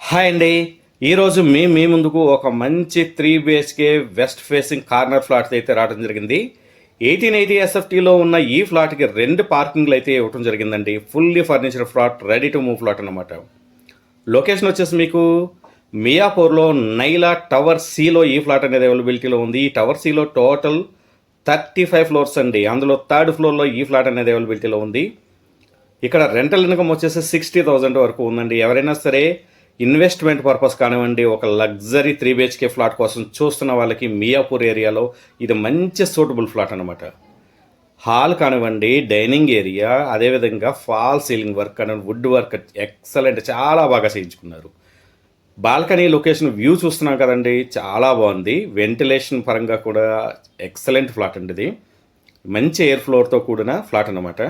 Hi అండి. ఈరోజు మీ ముందుకు ఒక మంచి 3 BHK west facing corner flat అయితే రావడం జరిగింది. 1880 ఎస్ఎఫ్టీలో ఉన్న ఈ ఫ్లాట్కి 2 పార్కింగ్లు అయితే ఇవ్వడం జరిగిందండి. Fully ఫర్నిచర్డ్ flat, ready to move flat అనమాట. లొకేషన్ వచ్చేసి మీకు మియాపూర్లో నైలా టవర్ సిలో ఈ ఫ్లాట్ అనేది అవైలబిలిటీలో ఉంది. ఈ టవర్ సిలో టోటల్ 35 ఫ్లోర్స్ అండి. అందులో 3rd ఫ్లోర్లో ఈ ఫ్లాట్ అనేది అవైలబిలిటీలో ఉంది. ఇక్కడ రెంటల్ ఇన్కమ్ వచ్చేసి 60,000 వరకు ఉందండి. ఎవరైనా సరే ఇన్వెస్ట్మెంట్ పర్పస్ కానివ్వండి, ఒక లగ్జరీ 3 BHK ఫ్లాట్ కోసం చూస్తున్న వాళ్ళకి మియాపూర్ ఏరియాలో ఇది మంచి సూటబుల్ ఫ్లాట్ అనమాట. హాల్ కానివ్వండి, డైనింగ్ ఏరియా, అదేవిధంగా ఫాల్ సీలింగ్ వర్క్ కానివ్వండి, వుడ్ వర్క్ ఎక్సలెంట్, చాలా బాగా చేయించుకున్నారు. బాల్కనీ లొకేషన్ వ్యూ చూస్తున్నాం కదండి, చాలా బాగుంది. వెంటిలేషన్ పరంగా కూడా ఎక్సలెంట్ ఫ్లాట్ అండి. ఇది మంచి ఎయిర్ ఫ్లోర్తో కూడిన ఫ్లాట్ అనమాట.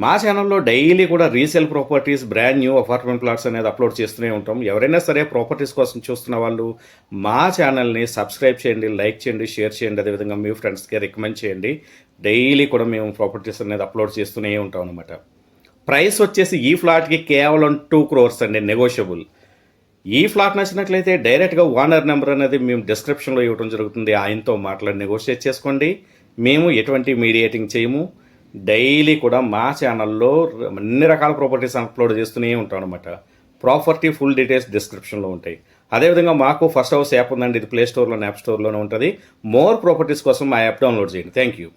మా ఛానల్లో డైలీ కూడా resale properties, brand new apartment plots అనేది అప్లోడ్ చేస్తూనే ఉంటాం. ఎవరైనా సరే ప్రాపర్టీస్ కోసం చూస్తున్న వాళ్ళు మా ఛానల్ని సబ్స్క్రైబ్ చేయండి, లైక్ చేయండి, షేర్ చేయండి, అదేవిధంగా మీ ఫ్రెండ్స్కి రికమెండ్ చేయండి. డైలీ కూడా మేము ప్రాపర్టీస్ అనేది అప్లోడ్ చేస్తూనే ఉంటాం అనమాట. ప్రైస్ వచ్చేసి ఈ ఫ్లాట్కి కేవలం 2 crores అండి, నెగోషియబుల్. ఈ ఫ్లాట్ నచ్చినట్లయితే డైరెక్ట్గా ఓనర్ నెంబర్ అనేది మేము డిస్క్రిప్షన్లో ఇవ్వడం జరుగుతుంది. ఆయనతో మాట్లాడి నెగోషియేట్ చేసుకోండి. మేము ఎటువంటి మీడియేటింగ్ చేయము. డైలీ కూడా మా ఛానల్లో అన్ని రకాల ప్రాపర్టీస్ అప్లోడ్ చేస్తూనే ఉంటాం అనమాట. ప్రాపర్టీ ఫుల్ డీటెయిల్స్ డిస్క్రిప్షన్లో ఉంటాయి. అదేవిధంగా మాకు ఫస్ట్ హౌస్ యాప్ ఉందండి. ఇది ప్లే స్టోర్లో, యాప్ స్టోర్లోనే ఉంటుంది. మోర్ ప్రాపర్టీస్ కోసం మా యాప్ డౌన్లోడ్ చేయండి. Thank you.